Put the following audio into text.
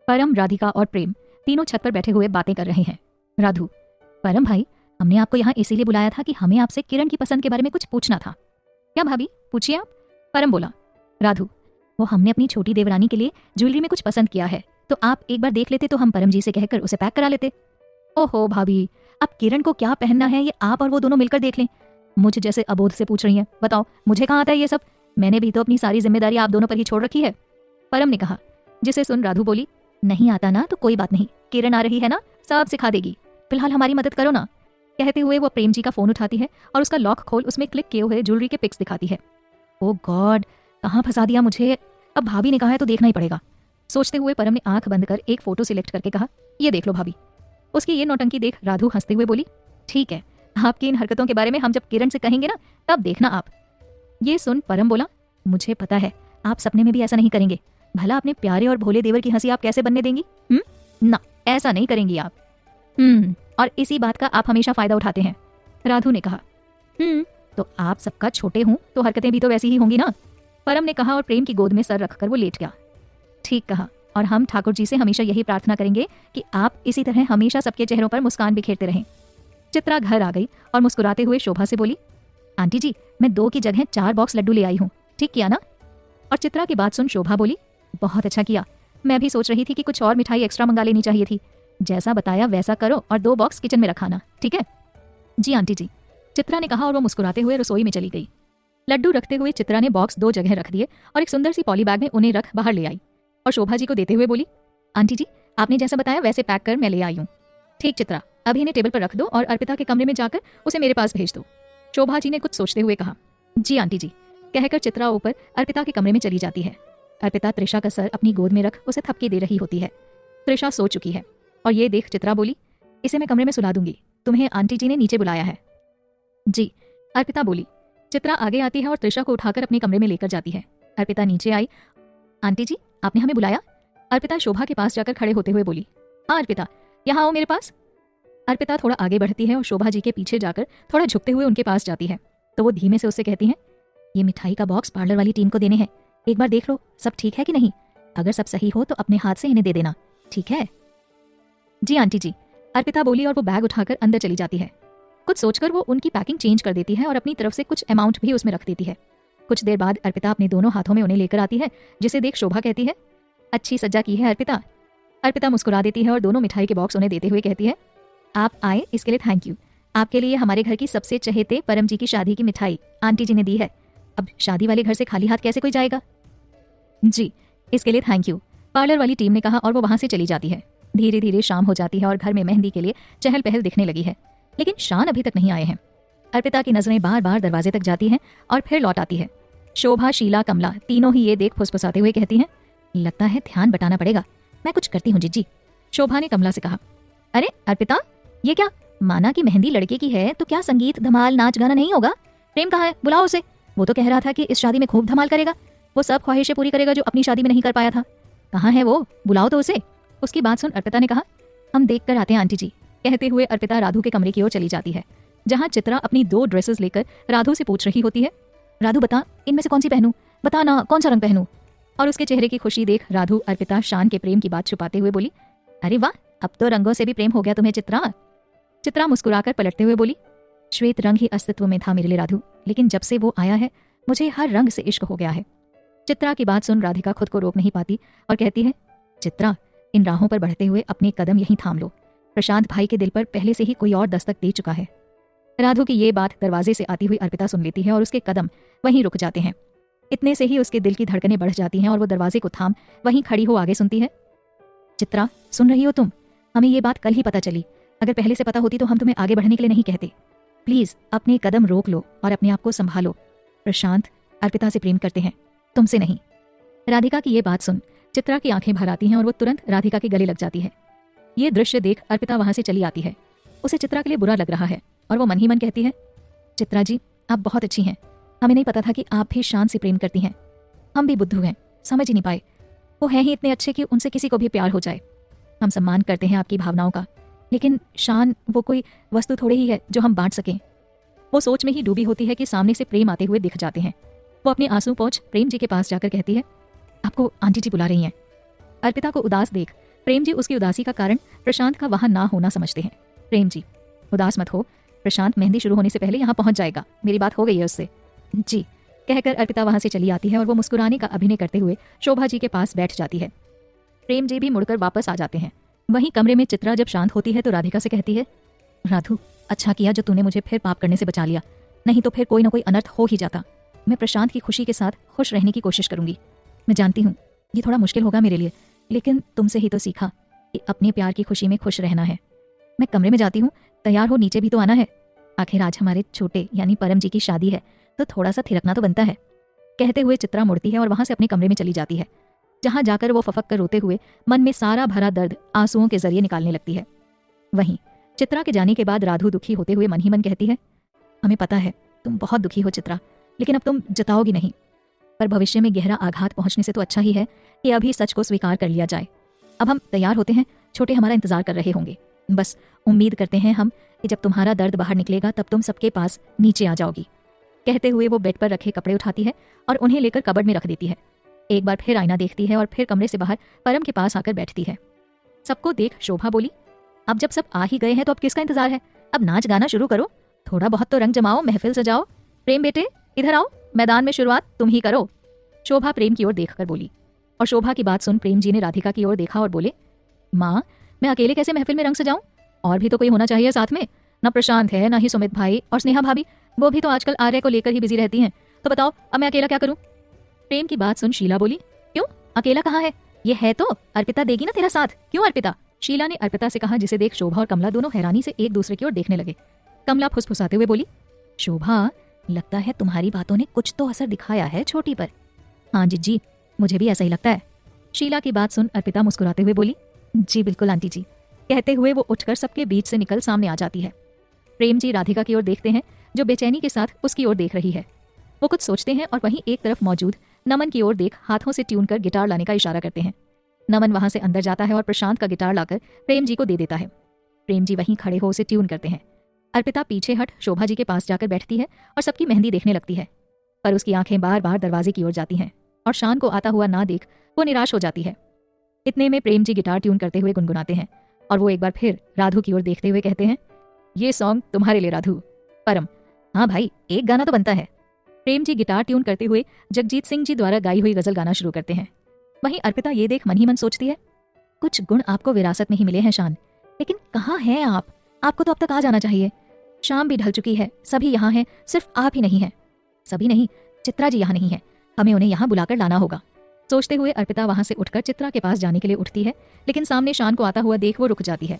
परम, राधिका और प्रेम तीनों छत पर बैठे हुए बातें कर रहे हैं। राधु, परम भाई, हमने आपको यहाँ इसीलिए बुलाया था कि हमें आपसे किरण की पसंद के बारे में कुछ पूछना था। क्या भाभी, पूछिए आप। परम बोला। राधु, वो हमने अपनी छोटी देवरानी के लिए ज्वेलरी में कुछ पसंद किया है, तो आप एक बार देख लेते तो हम परम जी से कहकर उसे पैक करा लेते। ओहो भाभी, अब किरण को क्या पहनना है ये आप और वो दोनों मिलकर देख लें। मुझे जैसे अबोध से पूछ रही हैं। बताओ, मुझे कहाँ आता है ये सब? मैंने भी तो अपनी सारी जिम्मेदारी आप दोनों पर ही छोड़ रखी है। परम ने कहा, जिसे सुन राधु बोली, नहीं आता ना तो कोई बात नहीं, किरण आ रही है ना, सब सिखा देगी, फिलहाल हमारी मदद करो ना। कहते हुए वो प्रेम जी का फोन उठाती है और उसका लॉक खोल उसमें क्लिक किए हुए ज्वेलरी के पिक्स दिखाती है। ओ गॉड, कहाँ फंसा दिया मुझे, अब भाभी ने कहा है तो देखना ही पड़ेगा। सोचते हुए परम ने आंख बंद कर एक फोटो सिलेक्ट करके कहा, ये देख लो भाभी। उसकी ये नौटंकी देख राधु हंसते हुए बोली, ठीक है, आपकी इन हरकतों के बारे में हम जब किरण से कहेंगे ना तब देखना आप। ये सुन परम बोला, मुझे पता है आप सपने में भी ऐसा नहीं करेंगे, भला अपने प्यारे और भोले देवर की हंसी आप कैसे बनने देंगी? ना, ऐसा नहीं करेंगी आप। और इसी बात का आप हमेशा फायदा उठाते हैं। राधु ने कहा, तो आप सबका छोटे हूं तो हरकतें भी तो वैसी ही होंगी ना। परम ने कहा और प्रेम की गोद में सर रखकर वो लेट गया। ठीक कहा, और हम ठाकुर जी से हमेशा यही प्रार्थना करेंगे कि आप इसी तरह हमेशा सबके चेहरों पर मुस्कान बिखेरते रहें। चित्रा घर आ गई और मुस्कुराते हुए शोभा से बोली, आंटी जी, मैं 2 की जगह 4 बॉक्स लड्डू ले आई हूँ, ठीक किया ना? और चित्रा की बात सुन शोभा बोली, बहुत अच्छा किया, मैं भी सोच रही थी कि कुछ और मिठाई एक्स्ट्रा मंगा लेनी चाहिए थी। जैसा बताया वैसा करो और 2 बॉक्स किचन में रखाना, ठीक है? जी आंटी जी, चित्रा ने कहा और वो मुस्कुराते हुए रसोई में चली गई। लड्डू रखते हुए चित्रा ने बॉक्स 2 जगह रख दिए और एक सुंदर सी पॉली बैग में उन्हें रख बाहर ले आई और शोभा जी को देते हुए बोली, आंटी जी, आपने जैसा बताया वैसे पैक कर मैं ले आई हूँ। ठीक चित्रा, अभी इन्हें टेबल पर रख दो और अर्पिता के कमरे में जाकर उसे मेरे पास भेज दो। शोभा जी ने कुछ सोचते हुए कहा, जी आंटी जी, कहकर चित्रा ऊपर अर्पिता के कमरे में चली जाती है। अर्पिता त्रिशा का सर अपनी गोद में रख उसे थपकी दे रही होती है। त्रिशा सो चुकी है और ये देख चित्रा बोली, इसे मैं कमरे में सुला दूंगी, तुम्हें आंटी जी ने नीचे बुलाया है। जी, अर्पिता बोली। चित्रा आगे आती है और त्रिशा को उठाकर अपने कमरे में लेकर जाती है। अर्पिता नीचे आई। आंटी जी, आपने हमें बुलाया? अर्पिता शोभा के पास जाकर खड़े होते हुए बोली, हाँ अर्पिता, यहाँ आओ मेरे पास। अर्पिता थोड़ा आगे बढ़ती है और शोभा जी के पीछे जाकर थोड़ा झुकते हुए उनके पास जाती है तो वो धीमे से उससे कहती हैं, ये मिठाई का बॉक्स पार्लर वाली टीम को देने हैं, एक बार देख लो सब ठीक है कि नहीं, अगर सब सही हो तो अपने हाथ से इन्हें दे देना, ठीक है? जी आंटी जी, अर्पिता बोली और वो बैग उठाकर अंदर चली जाती है। कुछ सोचकर वो उनकी पैकिंग चेंज कर देती है और अपनी तरफ से कुछ अमाउंट भी उसमें रख देती है। कुछ देर बाद अर्पिता अपने दोनों हाथों में उन्हें लेकर आती है, जिसे देख शोभा कहती है, अच्छी सज्जा की है अर्पिता। अर्पिता मुस्कुरा देती है और दोनों मिठाई के बॉक्स उन्हें देते हुए कहती है, आप आए इसके लिए थैंक यू, आपके लिए हमारे घर की सबसे चहेते परम जी की शादी की मिठाई आंटी जी ने दी है, अब शादी वाले घर से खाली हाथ कैसे कोई जाएगा? जी, इसके लिए थैंक यू, पार्लर वाली टीम ने कहा और वो वहां से चली जाती है। धीरे धीरे शाम हो जाती है और घर में मेहंदी के लिए चहल पहल दिखने लगी है, लेकिन शान अभी तक नहीं आए हैं। अर्पिता की नजरें बार बार दरवाजे तक जाती हैं और फिर लौट आती है। शोभा, शीला, कमला तीनों ही ये देख फुसफुसाते हुए कहती हैं, लगता है ध्यान बटाना पड़ेगा, मैं कुछ करती हूँ जीजी। शोभा ने कमला से कहा, अरे अर्पिता, ये क्या, माना कि मेहंदी लड़के की है तो क्या संगीत धमाल नाच गाना नहीं होगा? प्रेम कहाँ है, बुलाओ उसे, वो तो कह रहा था कि इस शादी में खूब धमाल करेगा, वो सब ख्वाहिशें पूरी करेगा जो अपनी शादी में नहीं कर पाया था। कहाँ है वो, बुलाओ तो उसे। उसकी बात सुन अर्पिता ने कहा, हम देख कर आते हैं आंटी जी। कहते हुए अर्पिता राधु के कमरे की ओर चली जाती है, जहाँ चित्रा अपनी 2 ड्रेसेस लेकर राधु से पूछ रही होती है, राधु बता, इनमें से कौन सी पहनूं, बता ना कौन सा रंग पहनूं? और उसके चेहरे की खुशी देख राधु अर्पिता शान के प्रेम की बात छुपाते हुए बोली, अरे वाह, अब तो रंगों से भी प्रेम हो गया तुम्हें चित्रा। चित्रा मुस्कुराकर पलटते हुए बोली, श्वेत रंग ही अस्तित्व में था मेरे लिए राधु, लेकिन जब से वो आया है मुझे हर रंग से इश्क हो गया है। चित्रा की बात सुन राधिका खुद को रोक नहीं पाती और कहती है, चित्रा, इन राहों पर बढ़ते हुए अपने कदम यहीं थाम लो, प्रशांत भाई के दिल पर पहले से ही कोई और दस्तक दे चुका है। राधु की ये बात दरवाजे से आती हुई अर्पिता सुन लेती है और उसके कदम वहीं रुक जाते हैं। इतने से ही उसके दिल की धड़कनें बढ़ जाती हैं और वो दरवाजे को थाम वहीं खड़ी हो आगे सुनती है, चित्रा सुन रही हो तुम, हमें ये बात कल ही पता चली, अगर पहले से पता होती तो हम तुम्हें आगे बढ़ने के लिए नहीं कहते, प्लीज अपने कदम रोक लो और अपने आप को संभालो, प्रशांत अर्पिता से प्रेम करते हैं, तुमसे नहीं। राधिका की ये बात सुन चित्रा की आंखें भर आती हैं और वो तुरंत राधिका के गले लग जाती है। ये दृश्य देख अर्पिता वहां से चली आती है। उसे चित्रा के लिए बुरा लग रहा है और वो मन ही मन कहती है, चित्रा जी आप बहुत अच्छी हैं, हमें नहीं पता था कि आप भी शान से प्रेम करती हैं, हम भी बुद्धू हैं, समझ ही नहीं पाए, वो हैं ही इतने अच्छे कि उनसे किसी को भी प्यार हो जाए। हम सम्मान करते हैं आपकी भावनाओं का, लेकिन शान वो कोई वस्तु थोड़ी ही है जो हम बांट सकें। वो सोच में ही डूबी होती है कि सामने से प्रेम आते हुए दिख जाते हैं। वो अपने आंसू पोंछ प्रेम जी के पास जाकर कहती है, आपको आंटी जी बुला रही हैं। अर्पिता को उदास देख प्रेम जी उसकी उदासी का कारण प्रशांत का वहां ना होना समझते हैं। प्रेम जी, उदास मत हो, प्रशांत मेहंदी शुरू होने से पहले यहाँ पहुंच जाएगा, मेरी बात हो गई है उससे। जी कहकर अर्पिता वहां से चली आती है और वो मुस्कुराने का अभिनय करते हुए शोभा जी के पास बैठ जाती है। प्रेम जी भी मुड़कर वापस आ जाते हैं। वहीं कमरे में चित्रा जब शांत होती है तो राधिका से कहती है, राधु, अच्छा किया जो तूने मुझे फिर पाप करने से बचा लिया, नहीं तो फिर कोई ना कोई अनर्थ हो ही जाता। मैं प्रशांत की खुशी के साथ खुश रहने की कोशिश करूंगी। मैं जानती हूँ ये थोड़ा मुश्किल होगा मेरे लिए, लेकिन तुमसे ही तो सीखा कि अपने प्यार की खुशी में खुश रहना है। मैं कमरे में जाती हूँ, तैयार हो, नीचे भी तो आना है। आखिर आज हमारे छोटे यानी परम जी की शादी है, तो थोड़ा सा थिरकना तो बनता है। कहते हुए चित्रा मुड़ती है और वहां से अपने कमरे में चली जाती है, जहां जाकर वो फफक कर रोते हुए मन में सारा भरा दर्द आंसुओं के जरिए निकालने लगती है। वहीं चित्रा के जाने के बाद राधु दुखी होते हुए मन ही मन कहती है, हमें पता है तुम बहुत दुखी हो चित्रा, लेकिन अब तुम जताओगी नहीं। पर भविष्य में गहरा आघात पहुंचने से तो अच्छा ही है कि अभी सच को स्वीकार कर लिया जाए। अब हम तैयार होते हैं, छोटे हमारा इंतजार कर रहे होंगे। बस उम्मीद करते हैं हम कि जब तुम्हारा दर्द बाहर निकलेगा तब तुम सबके पास नीचे आ जाओगी। कहते हुए वो बेड पर रखे कपड़े उठाती है और उन्हें लेकर कबर्ड में रख देती है। एक बार फिर आईना देखती है और फिर कमरे से बाहर परम के पास आकर बैठती है। सबको देख शोभा बोली, अब जब सब आ ही गए हैं तो अब किसका इंतजार है, अब नाच गाना शुरू करो, थोड़ा बहुत तो रंग जमाओ, महफिल सजाओ। प्रेम बेटे इधर आओ, मैदान में शुरुआत तुम ही करो। शोभा प्रेम की ओर देखकर बोली, और शोभा की बात सुन प्रेम जी ने राधिका की ओर देखा और बोले, माँ मैं अकेले कैसे महफिल में रंग सजाऊं, और भी तो कोई होना चाहिए साथ में। न प्रशांत है, न ही सुमित भाई और स्नेहा भाभी, वो भी तो आजकल आर्य को लेकर ही बिजी रहती हैं। तो बताओ अब मैं अकेला क्या करूं। प्रेम की बात सुन शीला बोली, क्यों अकेला कहाँ है, ये है तो अर्पिता देगी ना तेरा साथ। क्यों अर्पिता, शीला ने अर्पिता से कहा, जिसे देख शोभा और कमला दोनों हैरानी से एक दूसरे की ओर देखने लगे। कमला फुसफुसाते हुए बोली, शोभा लगता है तुम्हारी बातों ने कुछ तो असर दिखाया है छोटी पर। हाँ जी, मुझे भी ऐसा ही लगता है। शीला की बात सुन अर्पिता मुस्कुराते हुए बोली, जी बिल्कुल आंटी जी। कहते हुए वो उठकर सबके बीच से निकल सामने आ जाती है। प्रेम जी राधिका की ओर देखते हैं, जो बेचैनी के साथ उसकी ओर देख रही है। वो कुछ सोचते हैं और वहीं एक तरफ मौजूद नमन की ओर देख हाथों से ट्यून कर गिटार लाने का इशारा करते हैं। नमन वहां से अंदर जाता है और प्रशांत का गिटार लाकर प्रेम जी को दे देता है। प्रेम जी वहीं खड़े हो उसे ट्यून करते हैं। अर्पिता पीछे हट शोभा जी के पास जाकर बैठती है और सबकी मेहंदी देखने लगती है, पर उसकी आंखें बार बार दरवाजे की ओर जाती हैं और शान को आता हुआ ना देख वो निराश हो जाती है। इतने में प्रेम जी गिटार ट्यून करते हुए गुनगुनाते हैं और वो एक बार फिर राधु की ओर देखते हुए कहते हैं, ये सॉन्ग तुम्हारे लिए राधु। परम, हाँ भाई एक गाना तो बनता है। प्रेम जी गिटार ट्यून करते हुए जगजीत सिंह जी द्वारा गाई हुई गजल गाना शुरू करते हैं। वहीं अर्पिता ये देख मन ही मन सोचती है, कुछ गुण आपको विरासत में ही मिले हैं शान, लेकिन कहाँ हैं आप, आपको तो अब तक आ जाना चाहिए। शाम भी ढल चुकी है, सभी यहाँ हैं, सिर्फ आप ही नहीं हैं। सभी नहीं, चित्रा जी यहाँ नहीं है, हमें उन्हें यहाँ बुलाकर लाना होगा। सोचते हुए अर्पिता वहां से उठकर चित्रा के पास जाने के लिए उठती है, लेकिन सामने शान को आता हुआ देख वो रुक जाती है।